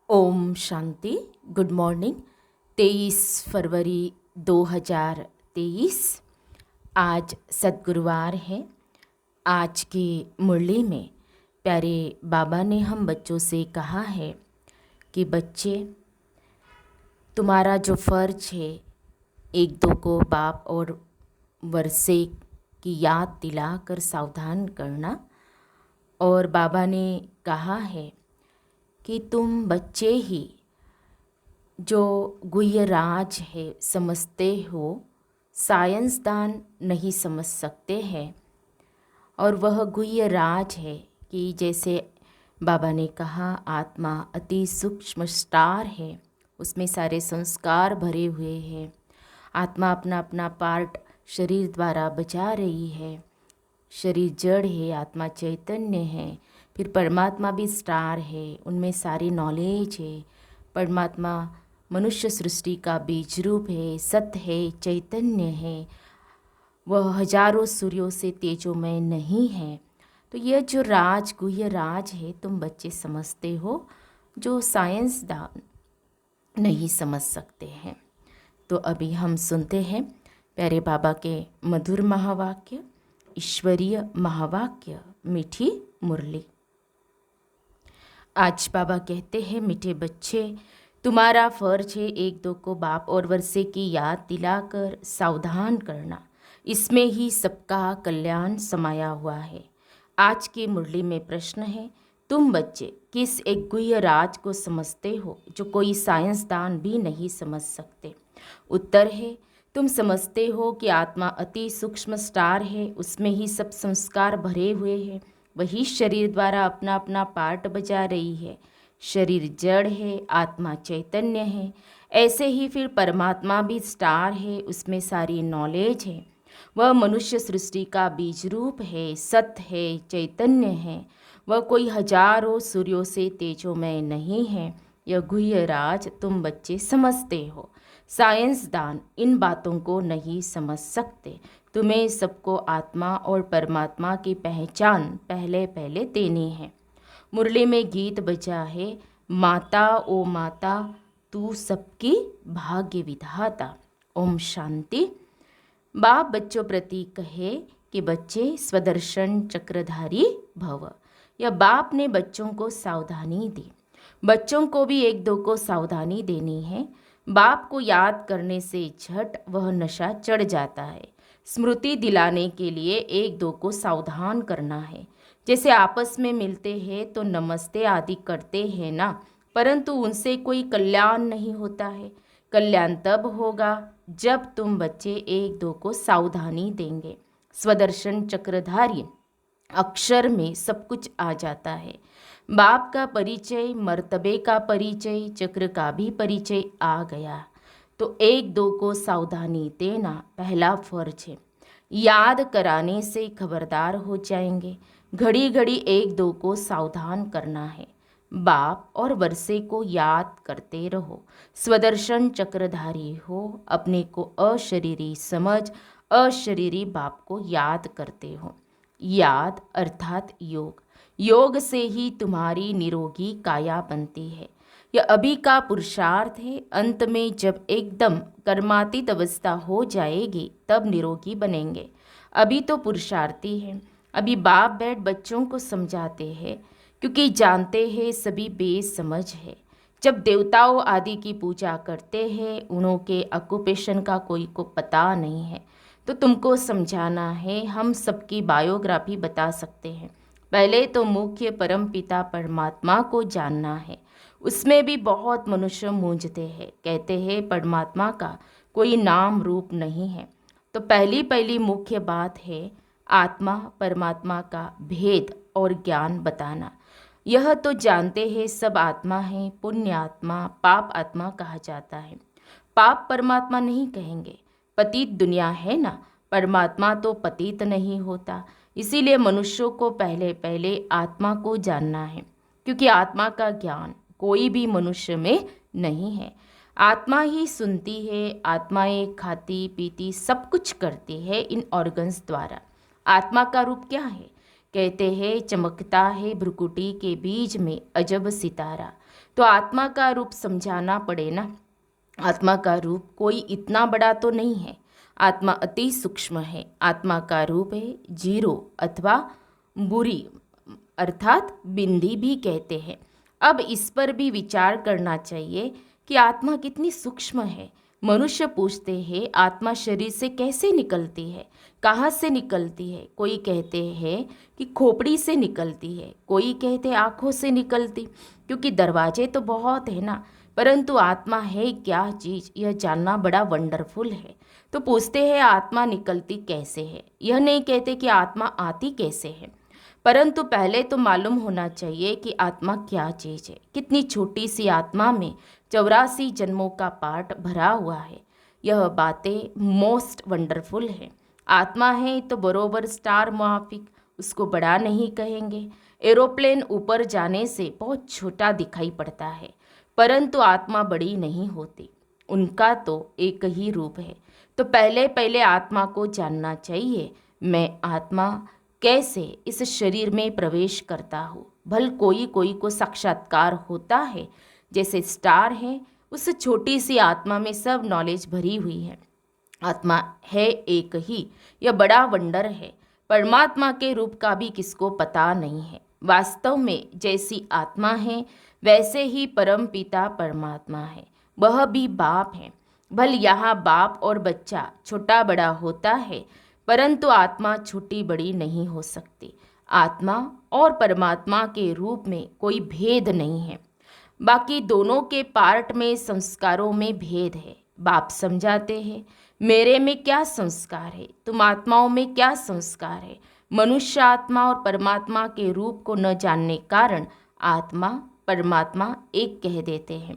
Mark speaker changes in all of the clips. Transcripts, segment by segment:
Speaker 1: Om Shanti. Good morning. 23 फरवरी 2023। आज सद्गुरुवार है। आज की मुरली में प्यारे बाबा ने हम बच्चों से कहा है कि बच्चे, तुम्हारा जो फ़र्ज है एक दो को बाप और वर्षे की याद दिलाकर सावधान करना। और बाबा ने कहा है कि तुम बच्चे ही जो गुह्य राज है समझते हो, साइंसदान नहीं समझ सकते हैं। और वह गुह्य राज है कि जैसे बाबा ने कहा, आत्मा अति सूक्ष्म स्टार है, उसमें सारे संस्कार भरे हुए हैं। आत्मा अपना अपना पार्ट शरीर द्वारा बजा रही है। शरीर जड़ है, आत्मा चैतन्य है। फिर परमात्मा भी स्टार है, उनमें सारी नॉलेज है। परमात्मा मनुष्य सृष्टि का बीज रूप है, सत्य है, चैतन्य है। वह हजारों सूर्यों से तेजोमय नहीं है। तो यह जो राज गुह्य राज है तुम बच्चे समझते हो, जो साइंसदान नहीं समझ सकते हैं। तो अभी हम सुनते हैं प्यारे बाबा के मधुर महावाक्य, ईश्वरीय महावाक्य, मीठी मुरली। आज बाबा कहते हैं, मीठे बच्चे, तुम्हारा फर्ज है एक दो को बाप और वर्षे की याद दिलाकर सावधान करना। इसमें ही सबका कल्याण समाया हुआ है। आज की मुरली में प्रश्न है, तुम बच्चे किस एक गुह्य राज को समझते हो जो कोई साइंसदान भी नहीं समझ सकते? उत्तर है, तुम समझते हो कि आत्मा अति सूक्ष्म स्टार है, उसमें ही सब संस्कार भरे हुए हैं। वही शरीर द्वारा अपना अपना पार्ट बजा रही है। शरीर जड़ है, आत्मा चैतन्य है। ऐसे ही फिर परमात्मा भी स्टार है, उसमें सारी नॉलेज है। वह मनुष्य सृष्टि का बीज रूप है, सत्य है, चैतन्य है। वह कोई हजारों सूर्यों से तेजोमय नहीं है। यह गुह्य राज तुम बच्चे समझते हो। साइंसदान इन बातों को नहीं समझ सकते। तुम्हें सबको आत्मा और परमात्मा की पहचान पहले पहले देनी है। मुरली में गीत बजा है, माता ओ माता तू सबकी भाग्य विधाता। ओम शांति। बाप बच्चों प्रति कहे कि बच्चे स्वदर्शन चक्रधारी भव। यह बाप ने बच्चों को सावधानी दी। बच्चों को भी एक दो को सावधानी देनी है। बाप को याद करने से झट वह नशा चढ़ जाता है। स्मृति दिलाने के लिए एक दो को सावधान करना है। जैसे आपस में मिलते हैं तो नमस्ते आदि करते हैं ना, परंतु उनसे कोई कल्याण नहीं होता है। कल्याण तब होगा जब तुम बच्चे एक दो को सावधानी देंगे। स्वदर्शन चक्रधारी अक्षर में सब कुछ आ जाता है। बाप का परिचय, मर्तबे का परिचय, चक्र का भी परिचय आ गया। तो एक दो को सावधानी देना पहला फर्ज है। याद कराने से खबरदार हो जाएंगे। घड़ी घड़ी एक दो को सावधान करना है। बाप और वर्षे को याद करते रहो। स्वदर्शन चक्रधारी हो, अपने को अशरीरी समझ अशरीरी बाप को याद करते हो। याद अर्थात योग। योग से ही तुम्हारी निरोगी काया बनती है। यह अभी का पुरुषार्थ है। अंत में जब एकदम कर्मातीत अवस्था हो जाएगी तब निरोगी बनेंगे। अभी तो पुरुषार्थी है। अभी बाप बैठ बच्चों को समझाते हैं, क्योंकि जानते हैं सभी बेसमझ है। जब देवताओं आदि की पूजा करते हैं, उन्हों के ऑक्यूपेशन का कोई को पता नहीं है, तो तुमको समझाना है। हम सबकी बायोग्राफी बता सकते हैं। पहले तो मुख्य परम पिता परमात्मा को जानना है। उसमें भी बहुत मनुष्य मूंझते हैं, कहते हैं परमात्मा का कोई नाम रूप नहीं है। तो पहली पहली मुख्य बात है आत्मा परमात्मा का भेद और ज्ञान बताना। यह तो जानते हैं सब आत्मा है, पुण्य आत्मा पाप आत्मा कहा जाता है। पाप परमात्मा नहीं कहेंगे, पतित दुनिया है ना, परमात्मा तो पतित नहीं होता। इसीलिए मनुष्यों को पहले पहले आत्मा को जानना है, क्योंकि आत्मा का ज्ञान कोई भी मनुष्य में नहीं है। आत्मा ही सुनती है, आत्माएं खाती पीती सब कुछ करती है इन ऑर्गन्स द्वारा। आत्मा का रूप क्या है? कहते हैं चमकता है भ्रुकुटी के बीज में अजब सितारा। तो आत्मा का रूप समझाना पड़े ना। आत्मा का रूप कोई इतना बड़ा तो नहीं है, आत्मा अति सूक्ष्म है। आत्मा का रूप है जीरो अथवा बुरी, अर्थात बिंदी भी कहते हैं। अब इस पर भी विचार करना चाहिए कि आत्मा कितनी सूक्ष्म है। मनुष्य पूछते हैं आत्मा शरीर से कैसे निकलती है, कहाँ से निकलती है। कोई कहते हैं कि खोपड़ी से निकलती है, कोई कहते हैं आँखों से निकलती, क्योंकि दरवाजे तो बहुत है ना। परंतु आत्मा है क्या चीज़, यह जानना बड़ा वंडरफुल है। तो पूछते हैं आत्मा निकलती कैसे है, यह नहीं कहते कि आत्मा आती कैसे है। परंतु पहले तो मालूम होना चाहिए कि आत्मा क्या चीज़ है। कितनी छोटी सी आत्मा में 84 जन्मों का पाठ भरा हुआ है। यह बातें मोस्ट वंडरफुल है। आत्मा है तो बरोबर स्टार मुआफिक, उसको बड़ा नहीं कहेंगे। एरोप्लेन ऊपर जाने से बहुत छोटा दिखाई पड़ता है, परंतु आत्मा बड़ी नहीं होती, उनका तो एक ही रूप है। तो पहले पहले आत्मा को जानना चाहिए, मैं आत्मा कैसे इस शरीर में प्रवेश करता हूँ। भल कोई कोई को साक्षात्कार होता है, जैसे स्टार है, उस छोटी सी आत्मा में सब नॉलेज भरी हुई है। आत्मा है एक ही, यह बड़ा वंडर है। परमात्मा के रूप का भी किसको पता नहीं है। वास्तव में जैसी आत्मा है वैसे ही परम पिता परमात्मा है, वह भी बाप है। भल यहाँ बाप और बच्चा छोटा बड़ा होता है, परंतु आत्मा छोटी बड़ी नहीं हो सकती। आत्मा और परमात्मा के रूप में कोई भेद नहीं है। बाकी दोनों के पार्ट में संस्कारों में भेद है। बाप समझाते हैं मेरे में क्या संस्कार है, तुम आत्माओं में क्या संस्कार है। मनुष्य आत्मा और परमात्मा के रूप को न जानने कारण आत्मा परमात्मा एक कह देते हैं।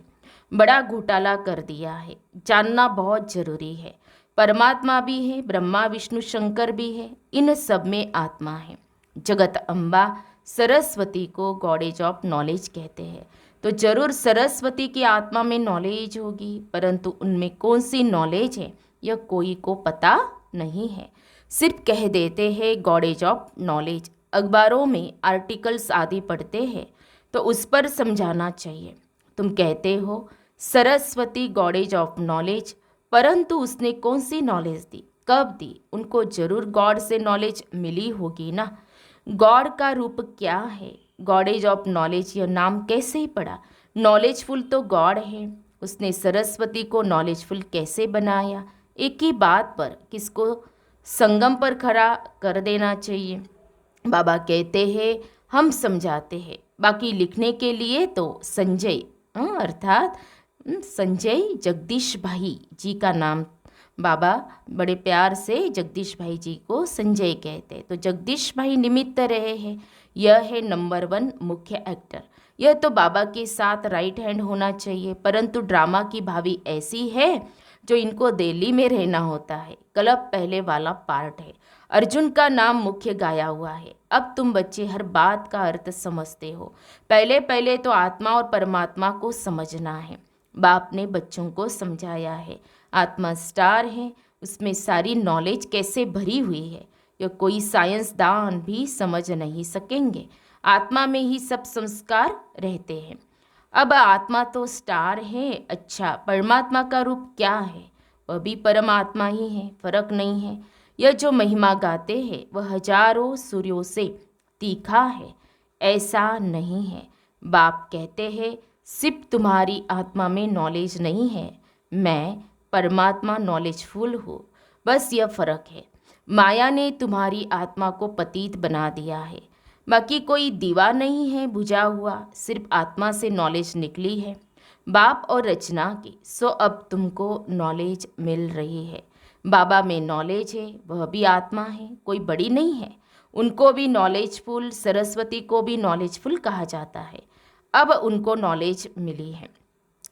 Speaker 1: बड़ा घोटाला कर दिया है। जानना बहुत जरूरी है। परमात्मा भी है, ब्रह्मा विष्णु शंकर भी है, इन सब में आत्मा है। जगत अम्बा सरस्वती को गॉडेज ऑफ नॉलेज कहते हैं। तो जरूर सरस्वती की आत्मा में नॉलेज होगी, परंतु उनमें कौन सी नॉलेज है यह कोई को पता नहीं है। सिर्फ कह देते हैं गॉडेज ऑफ नॉलेज। अखबारों में आर्टिकल्स आदि पढ़ते हैं तो उस पर समझाना चाहिए। तुम कहते हो सरस्वती गॉडेज ऑफ नॉलेज, परंतु उसने कौन सी नॉलेज दी, कब दी। उनको जरूर गॉड से नॉलेज मिली होगी ना। गॉड का रूप क्या है, गॉडेज ऑफ नॉलेज यह नाम कैसे ही पड़ा। नॉलेजफुल तो गॉड है, उसने सरस्वती को नॉलेजफुल कैसे बनाया। एक ही बात पर किसको संगम पर खड़ा कर देना चाहिए। बाबा कहते हैं हम समझाते हैं, बाकी लिखने के लिए तो संजय अर्थात संजय जगदीश भाई जी का नाम, बाबा बड़े प्यार से जगदीश भाई जी को संजय कहते हैं। तो जगदीश भाई निमित्त रहे हैं। यह है नंबर 1 मुख्य एक्टर। यह तो बाबा के साथ राइट हैंड होना चाहिए, परंतु ड्रामा की भाभी ऐसी है जो इनको दिल्ली में रहना होता है। क्लब पहले वाला पार्ट है। अर्जुन का नाम मुख्य गाया हुआ है। अब तुम बच्चे हर बात का अर्थ समझते हो। पहले पहले तो आत्मा और परमात्मा को समझना है। बाप ने बच्चों को समझाया है आत्मा स्टार है, उसमें सारी नॉलेज कैसे भरी हुई है यह कोई साइंसदान भी समझ नहीं सकेंगे। आत्मा में ही सब संस्कार रहते हैं। अब आत्मा तो स्टार है, अच्छा परमात्मा का रूप क्या है, वह भी परमात्मा ही है, फर्क नहीं है। यह जो महिमा गाते हैं वह हजारों सूर्यों से तीखा है, ऐसा नहीं है। बाप कहते हैं सिर्फ तुम्हारी आत्मा में नॉलेज नहीं है, मैं परमात्मा नॉलेजफुल हूँ, बस यह फ़र्क है। माया ने तुम्हारी आत्मा को पतित बना दिया है, बाकी कोई दीवा नहीं है बुझा हुआ, सिर्फ आत्मा से नॉलेज निकली है बाप और रचना की। सो अब तुमको नॉलेज मिल रही है। बाबा में नॉलेज है, वह भी आत्मा है, कोई बड़ी नहीं है। उनको भी नॉलेजफुल, सरस्वती को भी नॉलेजफुल कहा जाता है। अब उनको नॉलेज मिली है।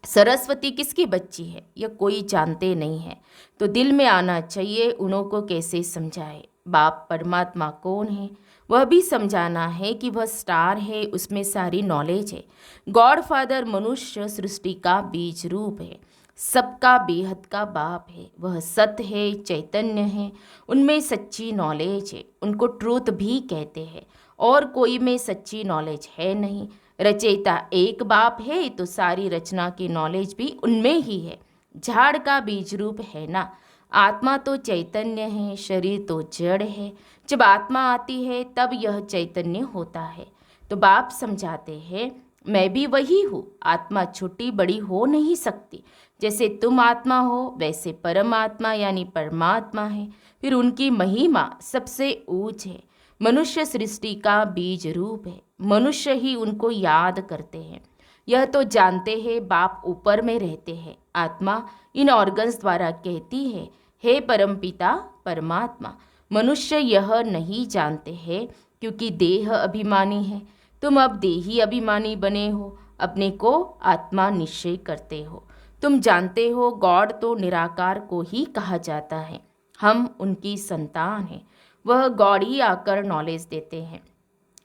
Speaker 1: सरस्वती किसकी बच्ची है यह कोई जानते नहीं है, तो दिल में आना चाहिए उन्हों को कैसे समझाए। बाप परमात्मा कौन है वह भी समझाना है कि वह स्टार है, उसमें सारी नॉलेज है। गॉड फादर मनुष्य सृष्टि का बीज रूप है, सबका बेहद का बाप है, वह सत्य है, चैतन्य है, उनमें सच्ची नॉलेज है, उनको ट्रूथ भी कहते हैं। और कोई में सच्ची नॉलेज है नहीं। रचयिता एक बाप है तो सारी रचना की नॉलेज भी उनमें ही है। झाड़ का बीज रूप है ना। आत्मा तो चैतन्य है, शरीर तो जड़ है। जब आत्मा आती है तब यह चैतन्य होता है। तो बाप समझाते हैं, मैं भी वही हूँ। आत्मा छोटी बड़ी हो नहीं सकती। जैसे तुम आत्मा हो वैसे परमात्मा यानी परमात्मा है। फिर उनकी महिमा सबसे ऊंच है। मनुष्य सृष्टि का बीज रूप है। मनुष्य ही उनको याद करते हैं। यह तो जानते हैं बाप ऊपर में रहते हैं। आत्मा इन ऑर्गन्स द्वारा कहती है, हे परमपिता परमात्मा। मनुष्य यह नहीं जानते हैं क्योंकि देह अभिमानी है। तुम अब देही अभिमानी बने हो, अपने को आत्मा निश्चय करते हो। तुम जानते हो गॉड तो निराकार को ही कहा जाता है। हम उनकी संतान हैं। वह गॉड ही आकर नॉलेज देते हैं।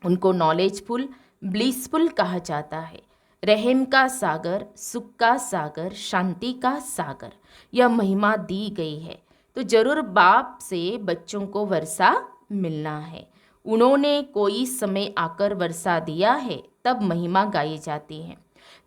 Speaker 1: उनको नॉलेजफुल ब्लिसफुल कहा जाता है। रहम का सागर, सुख का सागर, शांति का सागर, यह महिमा दी गई है। तो जरूर बाप से बच्चों को वर्षा मिलना है। उन्होंने कोई समय आकर वर्षा दिया है, तब महिमा गाई जाती है।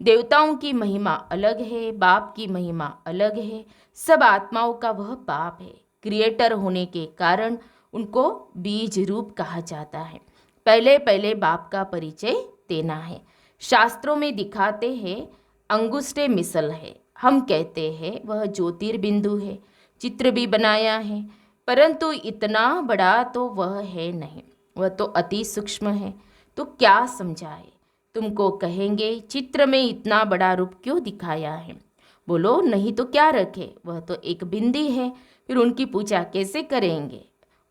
Speaker 1: देवताओं की महिमा अलग है, बाप की महिमा अलग है। सब आत्माओं का वह बाप है। क्रिएटर होने के कारण उनको बीज रूप कहा जाता है। पहले पहले बाप का परिचय देना है। शास्त्रों में दिखाते हैं अंगुष्ठे मिसल है। हम कहते हैं वह ज्योतिर्बिंदु है। चित्र भी बनाया है, परंतु इतना बड़ा तो वह है नहीं। वह तो अति सूक्ष्म है। तो क्या समझाए? तुमको कहेंगे चित्र में इतना बड़ा रूप क्यों दिखाया है? बोलो नहीं तो क्या रखे, वह तो एक बिंदी है। फिर उनकी पूजा कैसे करेंगे?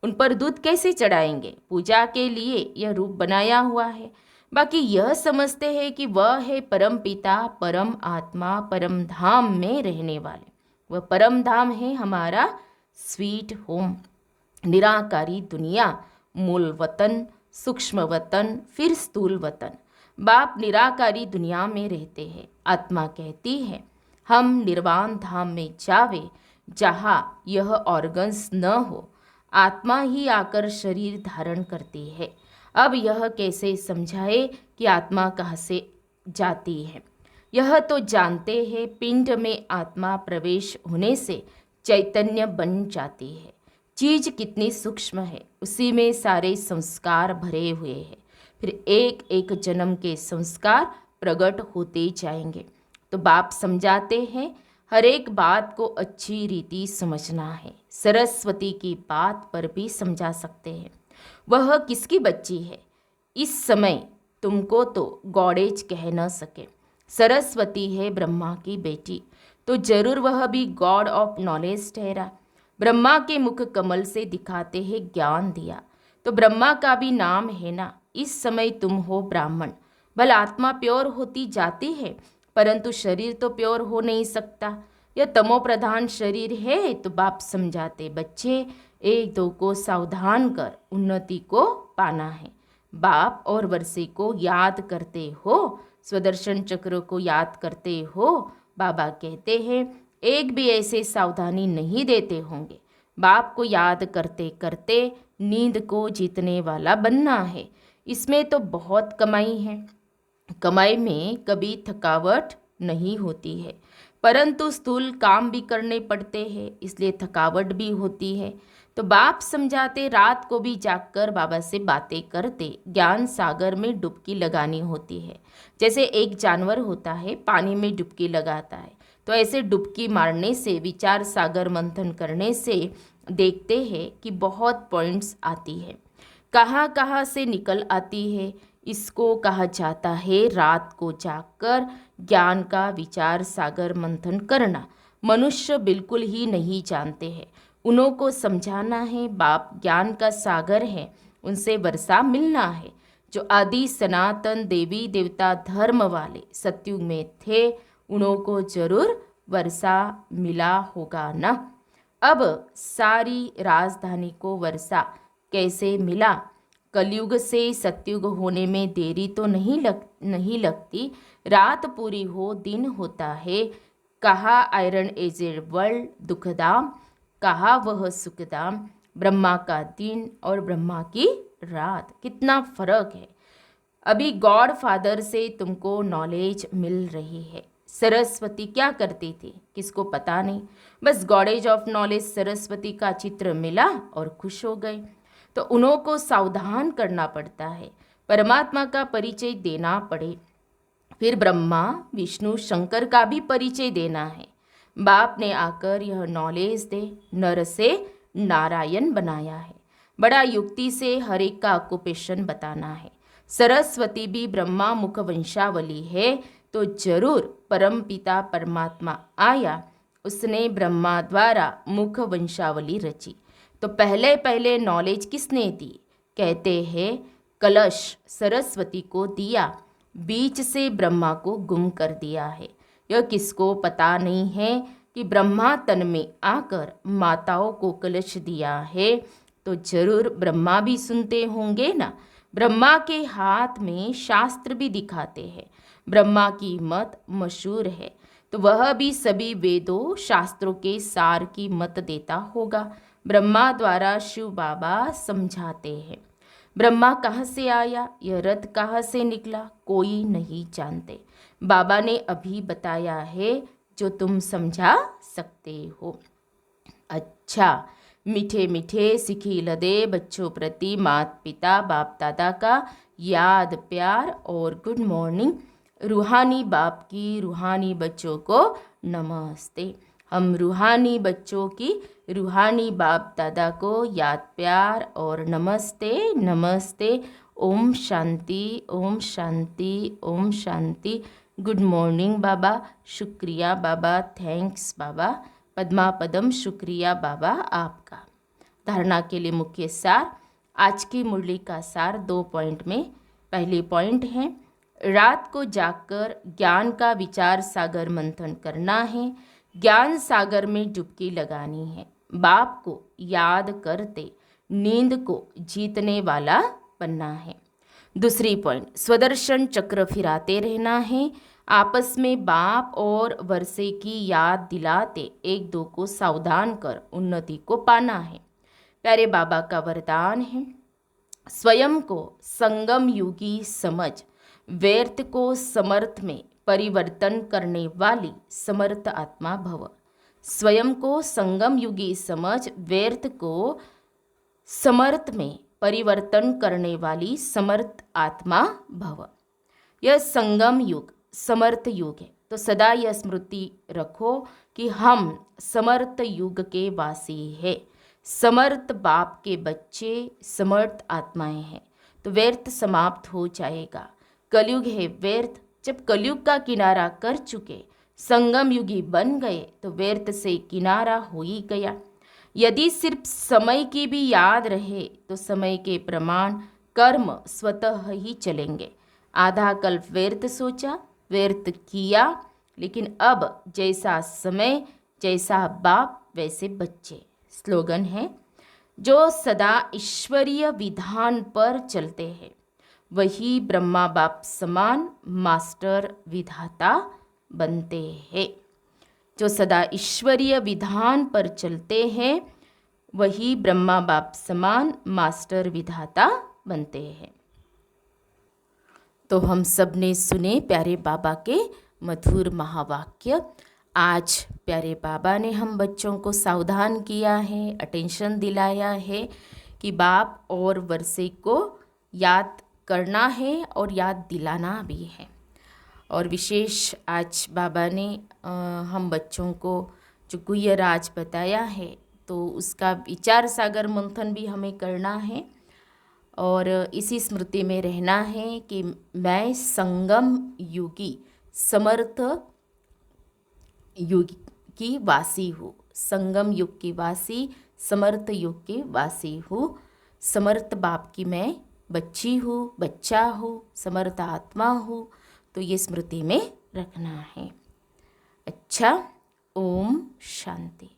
Speaker 1: उन पर दूध कैसे चढ़ाएंगे? पूजा के लिए यह रूप बनाया हुआ है। बाकी यह समझते हैं कि वह है परम पिता, परम आत्मा, परम धाम में रहने वाले। वह परम धाम है हमारा स्वीट होम, निराकारी दुनिया, मूल वतन, सूक्ष्म वतन, फिर स्थूल वतन। बाप निराकारी दुनिया में रहते हैं। आत्मा कहती है हम निर्वाण धाम में जावे, जहाँ यह ऑर्गन्स न हो। आत्मा ही आकर शरीर धारण करती है। अब यह कैसे समझाए कि आत्मा कहाँ से जाती है? यह तो जानते हैं पिंड में आत्मा प्रवेश होने से चैतन्य बन जाती है। चीज कितनी सूक्ष्म है, उसी में सारे संस्कार भरे हुए हैं। फिर एक एक जन्म के संस्कार प्रकट होते जाएंगे। तो बाप समझाते हैं हर एक बात को अच्छी रीति समझना है। सरस्वती की बात पर भी समझा सकते हैं। वह किसकी बच्ची है? इस समय तुमको तो गॉडेज कह न सके। सरस्वती है ब्रह्मा की बेटी, तो जरूर वह भी गॉड ऑफ नॉलेज ठहरा। ब्रह्मा के मुख कमल से दिखाते हैं ज्ञान दिया, तो ब्रह्मा का भी नाम है ना। इस समय तुम हो ब्राह्मण। भल आत्मा प्योर होती जाती है, परंतु शरीर तो प्योर हो नहीं सकता। यह तमो प्रधान शरीर है। तो बाप समझाते बच्चे एक दो को सावधान कर उन्नति को पाना है। बाप और वर्षे को याद करते हो, स्वदर्शन चक्र को याद करते हो। बाबा कहते हैं एक भी ऐसे सावधानी नहीं देते होंगे। बाप को याद करते करते नींद को जीतने वाला बनना है। इसमें तो बहुत कमाई है। कमाई में कभी थकावट नहीं होती है, परंतु स्थूल काम भी करने पड़ते हैं, इसलिए थकावट भी होती है। तो बाप समझाते रात को भी जागकर बाबा से बातें करते ज्ञान सागर में डुबकी लगानी होती है। जैसे एक जानवर होता है पानी में डुबकी लगाता है, तो ऐसे डुबकी मारने से विचार सागर मंथन करने से देखते हैं कि बहुत पॉइंट्स आती है, कहाँ कहाँ से निकल आती है। इसको कहा जाता है रात को जागकर ज्ञान का विचार सागर मंथन करना। मनुष्य बिल्कुल ही नहीं जानते हैं, उन्हों को समझाना है। बाप ज्ञान का सागर है, उनसे वर्षा मिलना है। जो आदि सनातन देवी देवता धर्म वाले सतयुग में थे, उन्हों को जरूर वर्षा मिला होगा ना। अब सारी राजधानी को वर्षा कैसे मिला? कलयुग से सतयुग होने में देरी तो नहीं लगती। रात पूरी हो दिन होता है। कहा आयरन एजेड वर्ल्ड दुखदाम, कहा वह सुखदाम। ब्रह्मा का दिन और ब्रह्मा की रात, कितना फर्क है। अभी गॉड फादर से तुमको नॉलेज मिल रही है। सरस्वती क्या करती थी किसको पता नहीं, बस गॉडेज ऑफ नॉलेज सरस्वती का चित्र मिला और खुश हो गए। तो उन्हों को सावधान करना पड़ता है, परमात्मा का परिचय देना पड़े, फिर ब्रह्मा विष्णु शंकर का भी परिचय देना है। बाप ने आकर यह नॉलेज दे नर से नारायण बनाया है। बड़ा युक्ति से हर एक का ऑक्युपेशन बताना है। सरस्वती भी ब्रह्मा मुख वंशावली है, तो जरूर परम पिता परमात्मा आया, उसने ब्रह्मा द्वारा मुख वंशावली रची। तो पहले पहले नॉलेज किसने दी? कहते हैं कलश सरस्वती को दिया, बीच से ब्रह्मा को गुम कर दिया है। यह किसको पता नहीं है कि ब्रह्मा तन में आकर माताओं को कलश दिया है, तो जरूर ब्रह्मा भी सुनते होंगे ना। ब्रह्मा के हाथ में शास्त्र भी दिखाते हैं, ब्रह्मा की मत मशहूर है, तो वह भी सभी वेदों शास्त्रों के सार की मत देता होगा। ब्रह्मा द्वारा शिव बाबा समझाते हैं। ब्रह्मा कहाँ से आया, यह रथ कहाँ से निकला, कोई नहीं जानते। बाबा ने अभी बताया है जो तुम समझा सकते हो। अच्छा, मीठे मीठे सिखी लदे बच्चों प्रति माता पिता बाप दादा का याद प्यार और गुड मॉर्निंग। रूहानी बाप की रूहानी बच्चों को नमस्ते। हम रूहानी बच्चों की रूहानी बाप दादा को याद प्यार और नमस्ते नमस्ते। ओम शांति ओम शांति ओम शांति। गुड मॉर्निंग बाबा, शुक्रिया बाबा, थैंक्स बाबा, पद्मा पदम शुक्रिया बाबा आपका। धारणा के लिए मुख्य सार, आज की मुरली का सार 2 पॉइंट में। पहले पॉइंट है, रात को जागकर ज्ञान का विचार सागर मंथन करना है, ज्ञान सागर में डुबकी लगानी है, बाप को याद करते नींद को जीतने वाला बनना है। दूसरी पॉइंट, स्वदर्शन चक्र फिराते रहना है, आपस में बाप और वर्षे की याद दिलाते एक दो को सावधान कर उन्नति को पाना है। प्यारे बाबा का वरदान है, स्वयं को संगम युगी समझ, व्यर्थ को समर्थ में परिवर्तन करने वाली समर्थ आत्मा भव। स्वयं को संगम युगी समझ, व्यर्थ को समर्थ में परिवर्तन करने वाली समर्थ आत्मा भव। यह संगम युग समर्थ युग है, तो सदा यह स्मृति रखो कि हम समर्थ युग के वासी हैं, समर्थ बाप के बच्चे, समर्थ आत्माएं हैं। तो व्यर्थ समाप्त हो जाएगा। कलयुग है व्यर्थ, जब कलयुग का किनारा कर चुके संगम युगी बन गए तो व्यर्थ से किनारा हो ही गया। यदि सिर्फ समय की भी याद रहे तो समय के प्रमाण कर्म स्वतः ही चलेंगे। आधा कल्प व्यर्थ सोचा, व्यर्थ किया, लेकिन अब जैसा समय जैसा बाप वैसे बच्चे। स्लोगन है, जो सदा ईश्वरीय विधान पर चलते हैं वही ब्रह्मा बाप समान मास्टर विधाता बनते हैं। जो सदा ईश्वरीय विधान पर चलते हैं वही ब्रह्मा बाप समान मास्टर विधाता बनते हैं। तो हम सब ने सुने प्यारे बाबा के मधुर महावाक्य। आज प्यारे बाबा ने हम बच्चों को सावधान किया है, अटेंशन दिलाया है कि बाप और वर्षे को याद करना है और याद दिलाना भी है। और विशेष आज बाबा ने हम बच्चों को जो गुह्य राज बताया है तो उसका विचार सागर मंथन भी हमें करना है और इसी स्मृति में रहना है कि मैं संगम युगी समर्थ युग की वासी हूँ, संगम युग की वासी, समर्थ युग की वासी हूँ, समर्थ बाप की मैं बच्ची हूँ, बच्चा हूँ, समर्थ आत्मा हूँ। तो ये स्मृति में रखना है। अच्छा, ओम शांति।